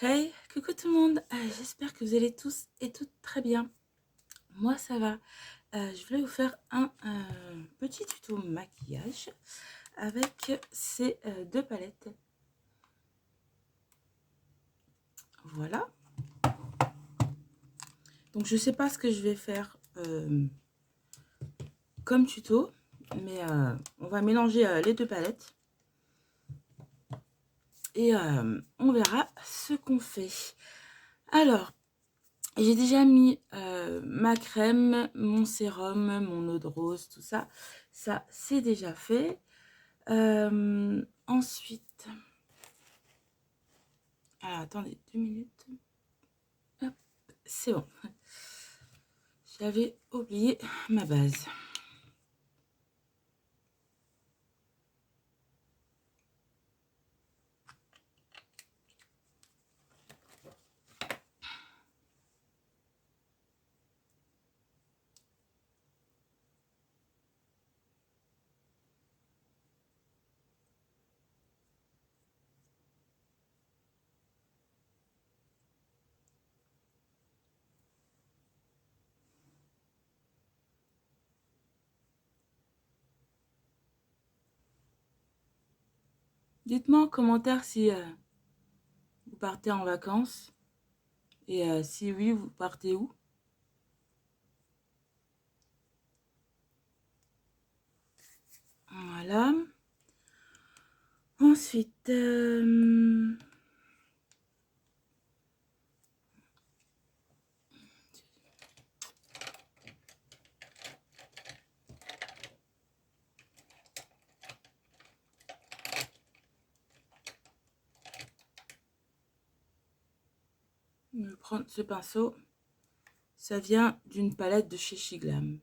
Hey, coucou tout le monde. J'espère que vous allez tous et toutes très bien. Moi, ça va. Je voulais vous faire un petit tuto maquillage avec ces deux palettes. Voilà. Donc, je sais pas ce que je vais faire comme tuto, mais on va mélanger les deux palettes et on verra ce qu'on fait. Alors, j'ai déjà mis ma crème, mon sérum, mon eau de rose, tout ça. Ça, c'est déjà fait. Ensuite, alors, attendez 2 minutes. Hop, c'est bon. J'avais oublié ma base. Dites-moi en commentaire si vous partez en vacances et si oui, vous partez où? Voilà. Ensuite, je vais prendre ce pinceau. Ça vient d'une palette de chez Shiglam.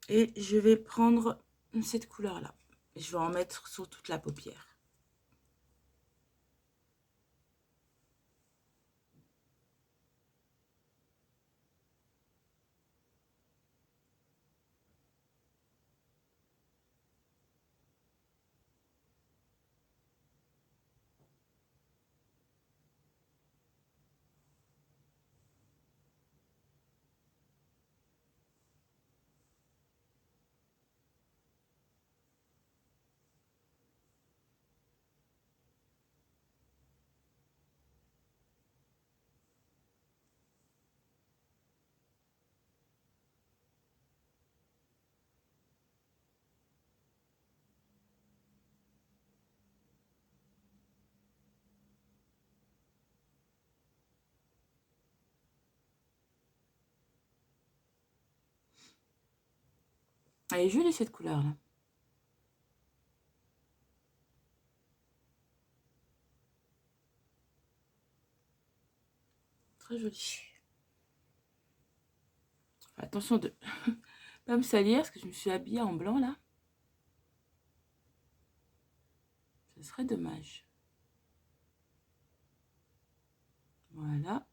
Et je vais prendre cette couleur-là. Je vais en mettre sur toute la paupière. Elle est jolie cette couleur-là. Très jolie. Attention de pas me salir parce que je me suis habillée en blanc là. Ce serait dommage. Voilà.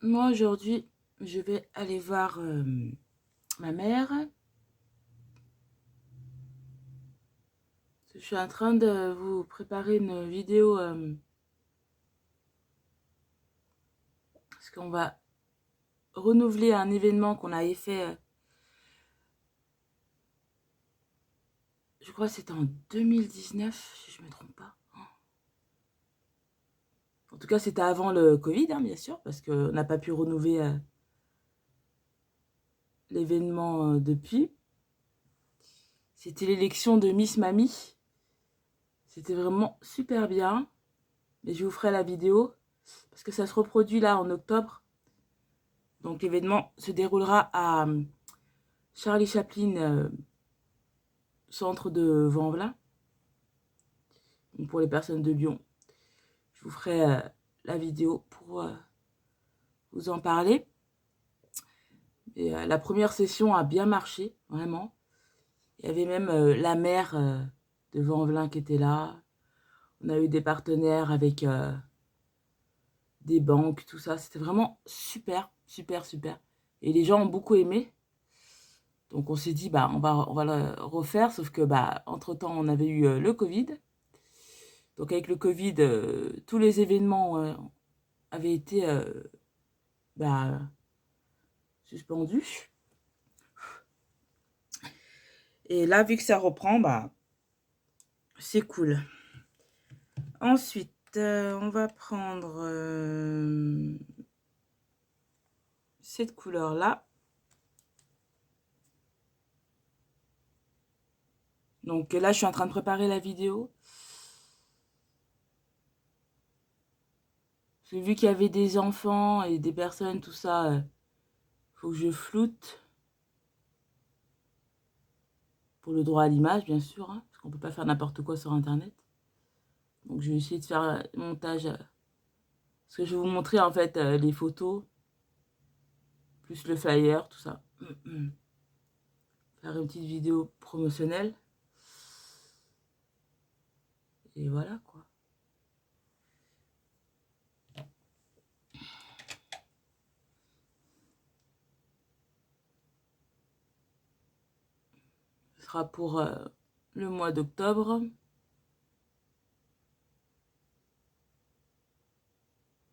Moi aujourd'hui, je vais aller voir ma mère. Je suis en train de vous préparer une vidéo parce qu'on va renouveler un événement qu'on avait fait. Je crois que c'était en 2019, si je ne me trompe pas. En tout cas, c'était avant le Covid, hein, bien sûr, parce qu'on n'a pas pu renouveler l'événement depuis. C'était l'élection de Miss Mamie. C'était vraiment super bien. Mais je vous ferai la vidéo parce que ça se reproduit là en octobre. Donc l'événement se déroulera à Charlie Chaplin, centre de Vanvelin. Donc pour les personnes de Lyon, je vous ferai la vidéo pour vous en parler. Et la première session a bien marché, vraiment. Il y avait même la maire de Vanvelin qui était là. On a eu des partenaires avec des banques, tout ça. C'était vraiment super, super, super. Et les gens ont beaucoup aimé. Donc on s'est dit, bah, on va le refaire, sauf que, bah, entre-temps, on avait eu le Covid. Donc avec le Covid, tous les événements avaient été bah, suspendus. Et là, vu que ça reprend, bah, c'est cool. Ensuite, on va prendre cette couleur-là. Donc là, je suis en train de préparer la vidéo. J'ai vu qu'il y avait des enfants et des personnes, tout ça. Faut que je floute. Pour le droit à l'image, bien sûr. Hein, parce qu'on peut pas faire n'importe quoi sur Internet. Donc je vais essayer de faire un montage. Parce que je vais vous montrer en fait les photos. Plus le flyer, tout ça. Faire une petite vidéo promotionnelle. Et voilà quoi. Ce sera pour le mois d'octobre.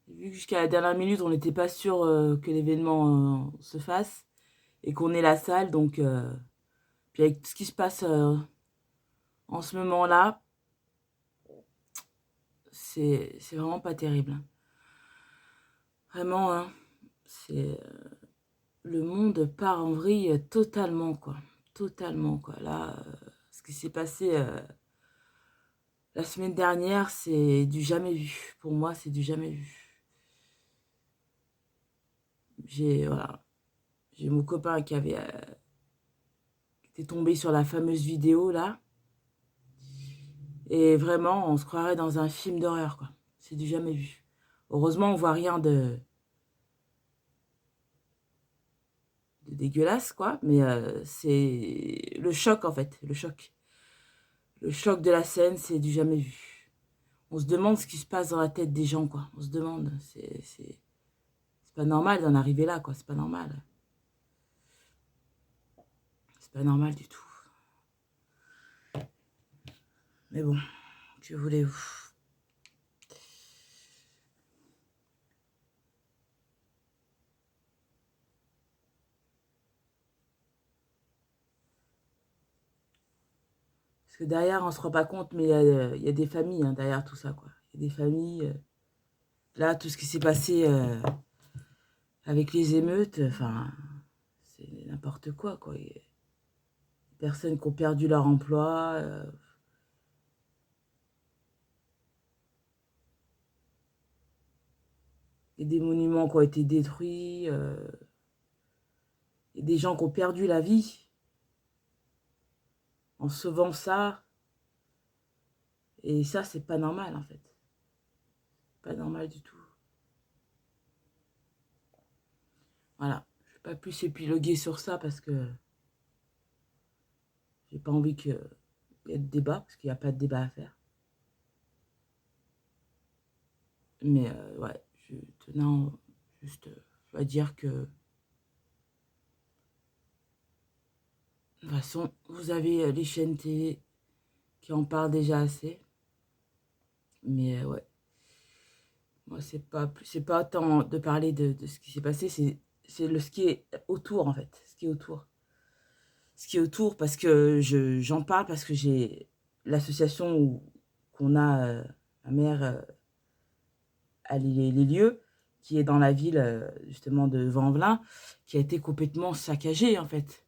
Vu que jusqu'à la dernière minute, on n'était pas sûr que l'événement se fasse et qu'on ait la salle. Donc, puis avec ce qui se passe en ce moment-là, c'est vraiment pas terrible. Vraiment, hein, c'est le monde part en vrille totalement, quoi. Totalement, quoi. Là, ce qui s'est passé la semaine dernière, c'est du jamais vu. Pour moi, c'est du jamais vu. Voilà, j'ai mon copain qui était tombé sur la fameuse vidéo, là. Et vraiment, on se croirait dans un film d'horreur, quoi. C'est du jamais vu. Heureusement, on voit rien de dégueulasse, quoi. Mais c'est le choc, en fait. Le choc. Le choc de la scène, c'est du jamais vu. On se demande ce qui se passe dans la tête des gens, quoi. On se demande. C'est pas normal d'en arriver là, quoi. C'est pas normal. C'est pas normal du tout. Mais bon, que voulez-vous? Parce que derrière, on se rend pas compte, mais il y a des familles hein, derrière tout ça, quoi. Il y a des familles. Là, tout ce qui s'est passé avec les émeutes, enfin, c'est n'importe quoi, quoi. Il y a des personnes qui ont perdu leur emploi. Il y a des monuments qui ont été détruits. Il y a des gens qui ont perdu la vie en sauvant ça. Et ça, c'est pas normal, en fait. Pas normal du tout. Voilà. Je vais pas plus épiloguer sur ça parce que j'ai pas envie qu'il y ait de débat, parce qu'il n'y a pas de débat à faire. Mais ouais, je tenais juste à dire que de toute façon, vous avez les chaînes télé qui en parlent déjà assez. Mais ouais, moi, c'est pas tant de parler de ce qui s'est passé, c'est ce qui est autour, en fait. Ce qui est autour. Ce qui est autour, parce que j'en parle, parce que j'ai l'association qu'on a, ma mère, a les lieux, qui est dans la ville, justement, de Vanvelin, qui a été complètement saccagée, en fait.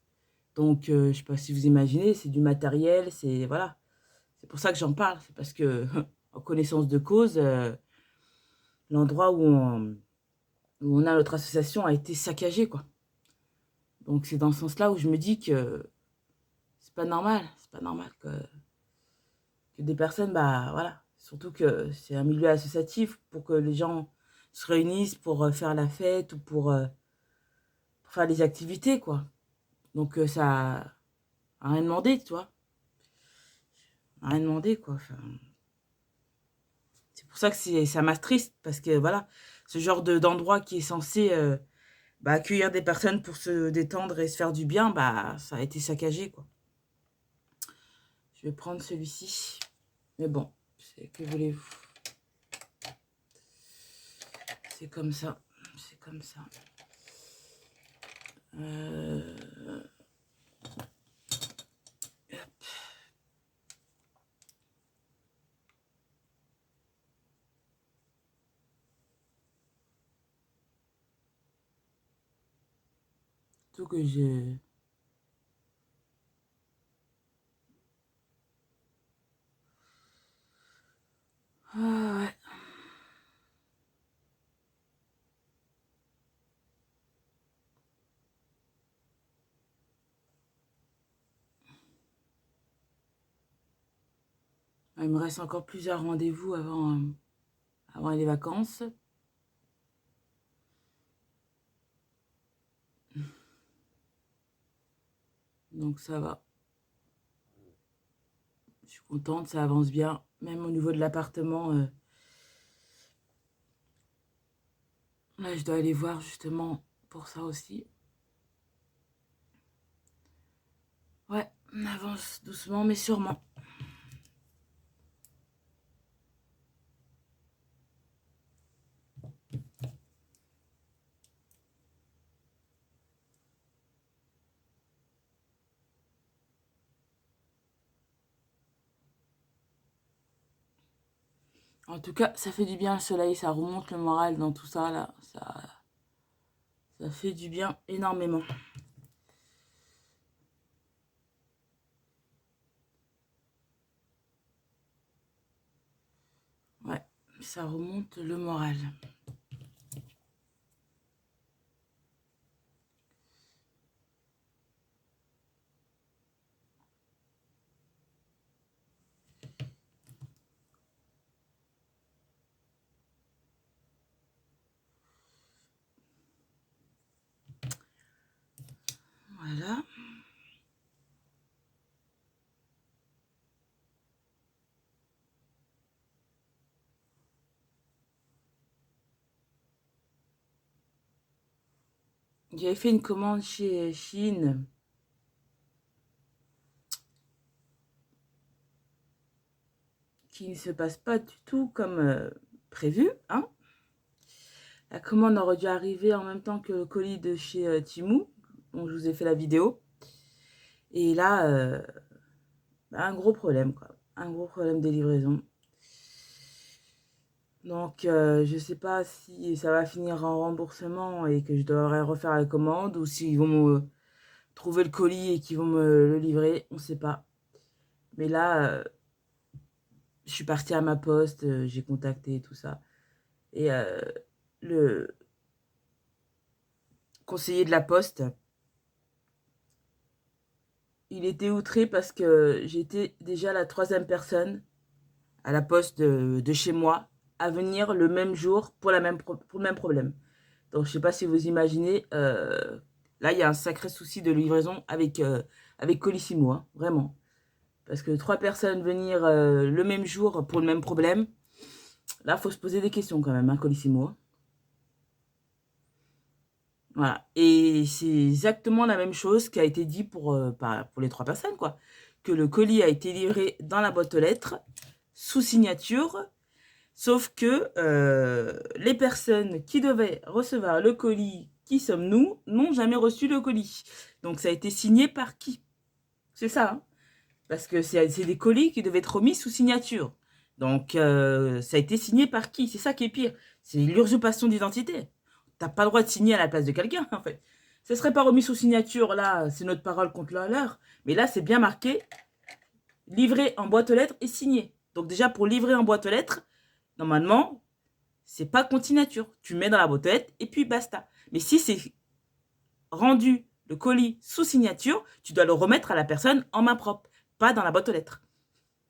Donc, je sais pas si vous imaginez, c'est du matériel, c'est... Voilà. C'est pour ça que j'en parle. C'est parce que, en connaissance de cause, l'endroit où on a notre association a été saccagé, quoi. Donc, c'est dans ce sens-là où je me dis que c'est pas normal. C'est pas normal que des personnes, bah, voilà. Surtout que c'est un milieu associatif pour que les gens se réunissent pour faire la fête ou pour faire des activités, quoi. Donc, ça a rien demandé, tu vois. Rien demandé, quoi. Enfin, c'est pour ça que ça m'attriste, parce que voilà, ce genre d'endroit qui est censé accueillir des personnes pour se détendre et se faire du bien, ça a été saccagé, quoi. Je vais prendre celui-ci. Mais bon, que voulez-vous? C'est comme ça. C'est comme ça. Tout que je... Ah ouais. Il me reste encore plusieurs rendez-vous avant les vacances. Donc ça va. Je suis contente, ça avance bien. Même au niveau de l'appartement. Là, je dois aller voir justement pour ça aussi. Ouais, on avance doucement mais sûrement. En tout cas, ça fait du bien le soleil, ça remonte le moral dans tout ça, là. Ça fait du bien énormément. Ouais, ça remonte le moral. Voilà. J'avais fait une commande chez Shein. Qui ne se passe pas du tout comme prévu, hein. La commande aurait dû arriver en même temps que le colis de chez Temu, dont je vous ai fait la vidéo. Et là, un gros problème, quoi. Un gros problème de livraison. Donc, je sais pas si ça va finir en remboursement et que je devrais refaire la commande ou s'ils vont me trouver le colis et qu'ils vont me le livrer, on sait pas. Mais là, je suis partie à ma poste, j'ai contacté tout ça. Et le conseiller de la poste, il était outré parce que j'étais déjà la 3e personne à la poste de chez moi à venir le même jour pour le même problème. Donc, je sais pas si vous imaginez, là, il y a un sacré souci de livraison avec Colissimo, hein, vraiment. Parce que 3 personnes venir le même jour pour le même problème, là, il faut se poser des questions quand même, hein, Colissimo. Voilà. Et c'est exactement la même chose qui a été dit pour les 3 personnes, quoi. Que le colis a été livré dans la boîte aux lettres, sous signature, sauf que les personnes qui devaient recevoir le colis, qui sommes-nous, n'ont jamais reçu le colis. Donc ça a été signé par qui? C'est ça, hein. Parce que c'est des colis qui devaient être remis sous signature. Donc ça a été signé par qui? C'est ça qui est pire. C'est l'usurpation d'identité. T'as pas le droit de signer à la place de quelqu'un, en fait. Ça serait pas remis sous signature, là, c'est notre parole contre la leur. Mais là, c'est bien marqué, livré en boîte aux lettres et signé. Donc déjà, pour livrer en boîte aux lettres, normalement, c'est pas contre signature. Tu mets dans la boîte aux lettres et puis basta. Mais si c'est rendu le colis sous signature, tu dois le remettre à la personne en main propre, pas dans la boîte aux lettres.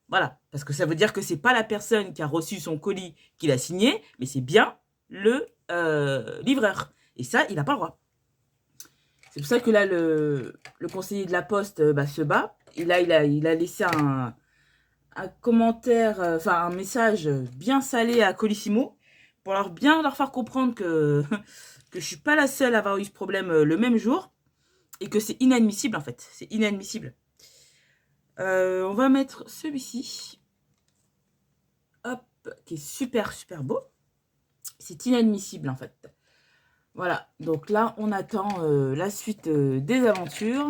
Voilà, parce que ça veut dire que c'est pas la personne qui a reçu son colis qui l'a signé, mais c'est bien le livreur. Et ça, il n'a pas le droit. C'est pour ça que là, le conseiller de la Poste se bat. Et là, il a laissé un commentaire, un message bien salé à Colissimo pour bien leur faire comprendre que, que je suis pas la seule à avoir eu ce problème le même jour et que c'est inadmissible en fait. C'est inadmissible. On va mettre celui-ci. Hop, qui est super, super beau. C'est inadmissible en fait. Voilà, donc là, on attend la suite des aventures.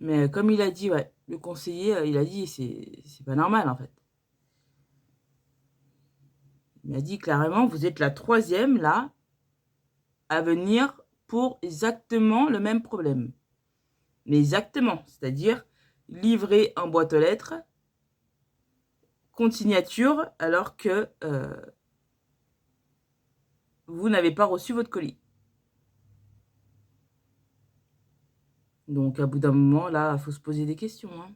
Mais comme il a dit, ouais, le conseiller, il a dit, c'est pas normal en fait. Il m'a dit clairement, vous êtes la troisième là à venir pour exactement le même problème. Mais exactement, c'est-à-dire livrer en boîte aux lettres, consignature, alors que vous n'avez pas reçu votre colis. Donc, à bout d'un moment, là, il faut se poser des questions. Hein.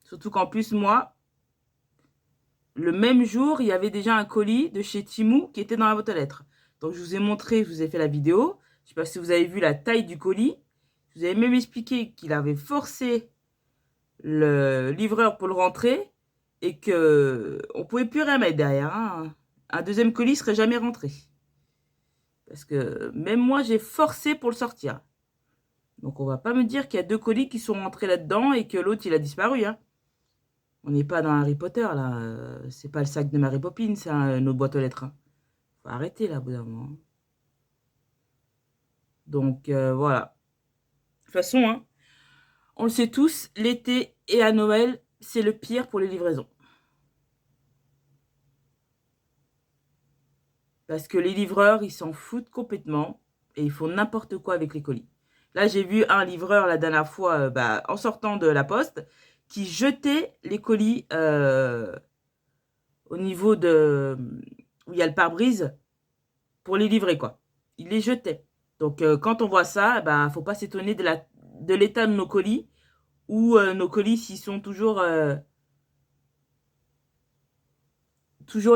Surtout qu'en plus, moi, le même jour, il y avait déjà un colis de chez Temu qui était dans la boîte aux lettres. Donc, je vous ai montré, je vous ai fait la vidéo. Je ne sais pas si vous avez vu la taille du colis. Je vous avais même expliqué qu'il avait forcé le livreur pour le rentrer et que on pouvait plus rien mettre derrière. Hein. Un deuxième colis serait jamais rentré. Parce que même moi, j'ai forcé pour le sortir. Donc, on va pas me dire qu'il y a deux colis qui sont rentrés là-dedans et que l'autre, il a disparu. Hein. On n'est pas dans Harry Potter, là. C'est pas le sac de Mary Poppins, hein, nos boîtes aux lettres. Hein. Faut arrêter, là, au bout d'un moment. Donc, voilà. De toute façon, hein, on le sait tous, l'été et à Noël, c'est le pire pour les livraisons. Parce que les livreurs, ils s'en foutent complètement et ils font n'importe quoi avec les colis. Là, j'ai vu un livreur la dernière fois, en sortant de la poste, qui jetait les colis au niveau de où il y a le pare-brise pour les livrer, quoi. Il les jetait. Donc, quand on voit ça, faut pas s'étonner de l'état de nos colis ou nos colis s'ils sont toujours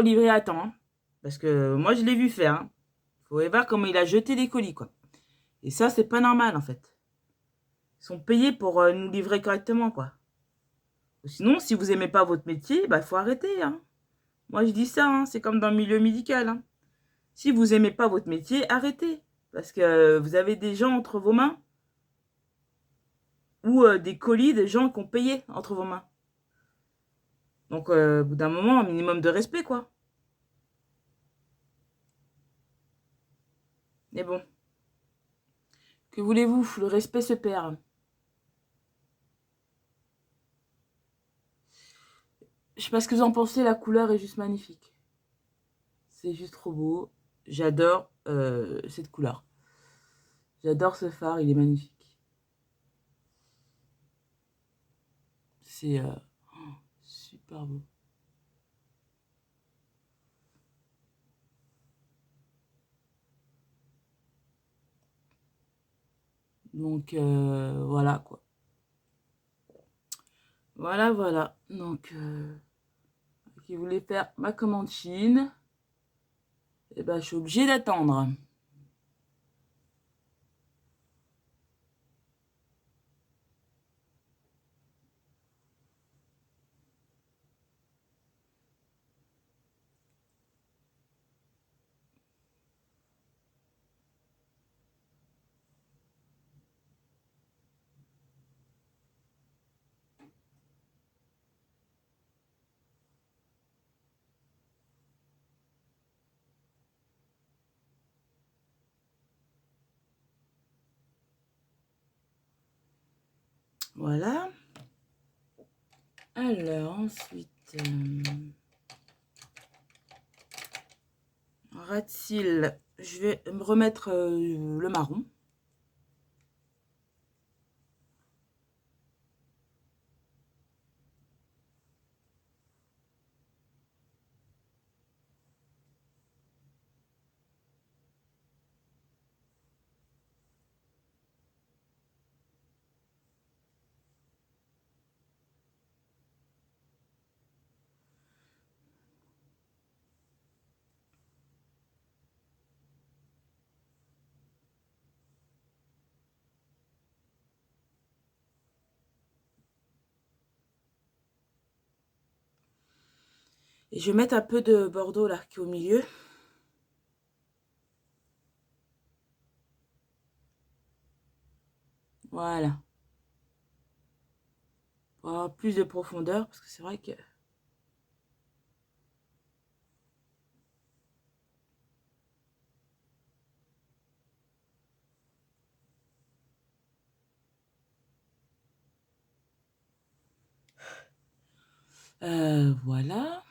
livrés à temps. Hein. Parce que moi, je l'ai vu faire. Hein. Faut voir comment il a jeté les colis, quoi. Et ça, c'est pas normal, en fait. Ils sont payés pour nous livrer correctement, quoi. Sinon, si vous aimez pas votre métier, il faut arrêter. Hein. Moi, je dis ça, hein, c'est comme dans le milieu médical. Hein. Si vous aimez pas votre métier, arrêtez. Parce que vous avez des gens entre vos mains ou des colis de gens qui ont payé entre vos mains. Donc, au bout d'un moment, un minimum de respect, quoi. Mais bon, que voulez-vous, le respect se perd. Je sais pas ce que vous en pensez, la couleur est juste magnifique. C'est juste trop beau. J'adore cette couleur. J'adore ce phare, il est magnifique. C'est super beau. Donc, voilà, quoi. Voilà, voilà. Donc, qui voulait faire ma commande Chine, et je suis obligée d'attendre. Voilà. Alors, ensuite, Rat-Seal, je vais me remettre le marron. Et je vais mettre un peu de Bordeaux là qui est au milieu. Voilà. Pour avoir plus de profondeur, parce que c'est vrai que... voilà.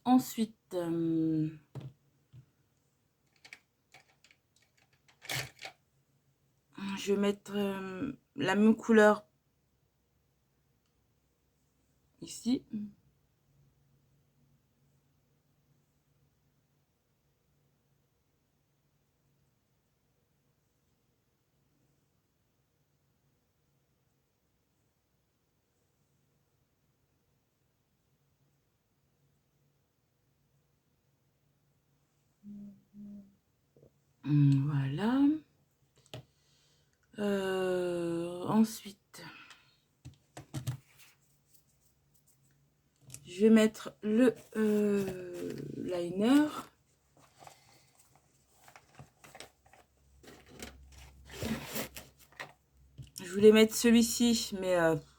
Ensuite, je vais mettre la même couleur ici. Voilà. Ensuite, je vais mettre le liner. Je voulais mettre celui-ci, mais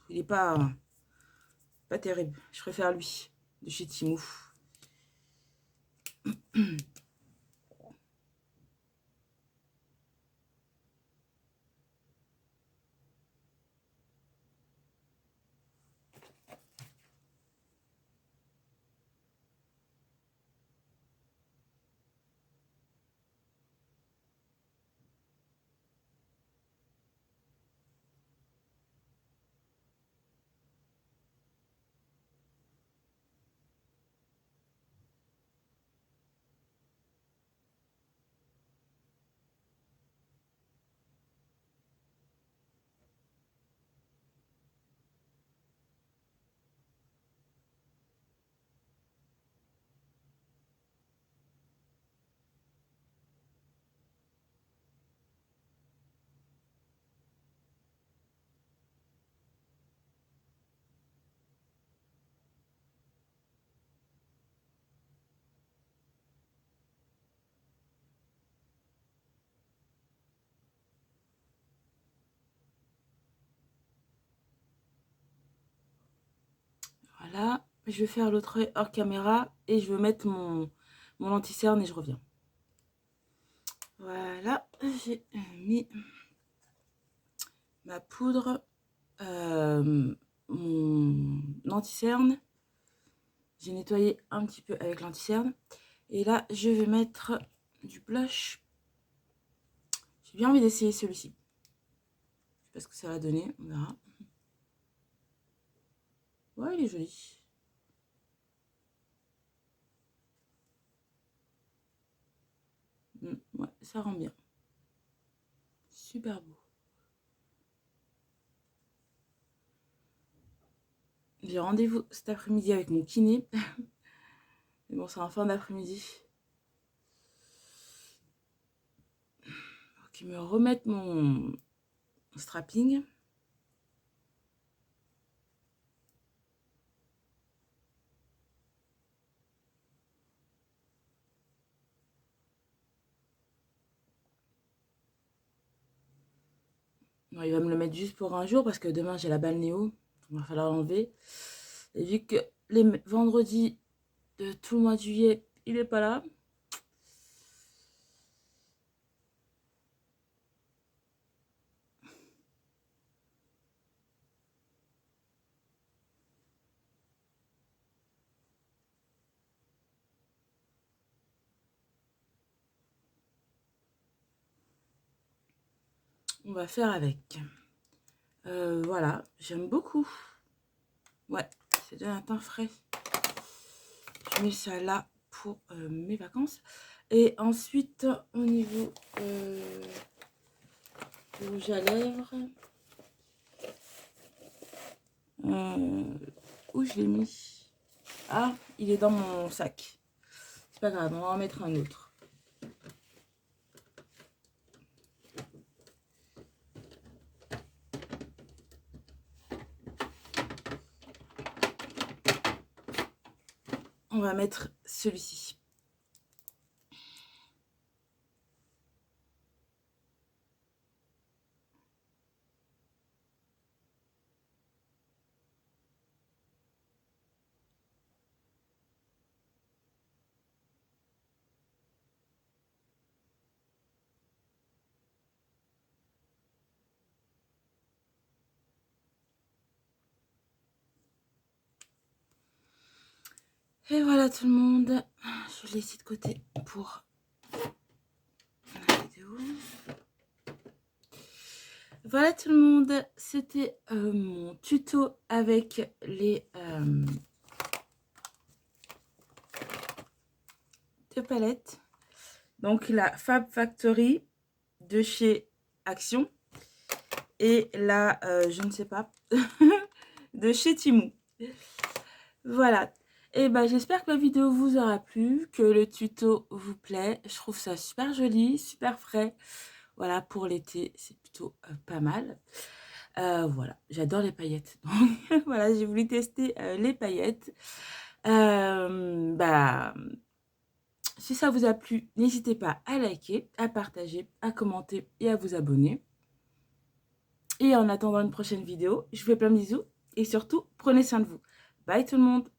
il n'est pas terrible. Je préfère lui, de chez Timo. Voilà. Je vais faire l'autre œil hors caméra et je vais mettre mon anti-cerne et je reviens. Voilà. J'ai mis ma poudre, mon anti-cerne. J'ai nettoyé un petit peu avec l'anti-cerne. Et là, je vais mettre du blush. J'ai bien envie d'essayer celui-ci. Je sais pas ce que ça va donner, on verra. Ouais, il est joli. Ouais, ça rend bien. Super beau. J'ai rendez-vous cet après-midi avec mon kiné. Mais bon, c'est en fin d'après-midi. Faut qu'il me remette mon strapping. Non, il va me le mettre juste pour un jour parce que demain j'ai la balnéo. Il va falloir l'enlever. Et vu que les vendredis de tout le mois de juillet, il est pas là. On va faire avec. Voilà, j'aime beaucoup. Ouais, c'est de un teint frais. Je mets ça là pour mes vacances. Et ensuite, au niveau du rouge à lèvres, où je l'ai mis? Ah, il est dans mon sac. C'est pas grave, on va en mettre un autre. On on va mettre celui-ci. Et voilà tout le monde, je l'ai ici de côté pour la vidéo. Voilà tout le monde, c'était mon tuto avec les deux palettes. Donc la Fab Factory de chez Action et la, je ne sais pas, de chez Temu. Voilà. Et ben j'espère que la vidéo vous aura plu, que le tuto vous plaît. Je trouve ça super joli, super frais. Voilà, pour l'été, c'est plutôt pas mal. Voilà, j'adore les paillettes. Donc voilà, j'ai voulu tester les paillettes. Bah, si ça vous a plu, n'hésitez pas à liker, à partager, à commenter et à vous abonner. Et en attendant une prochaine vidéo, je vous fais plein de bisous et surtout, prenez soin de vous. Bye tout le monde!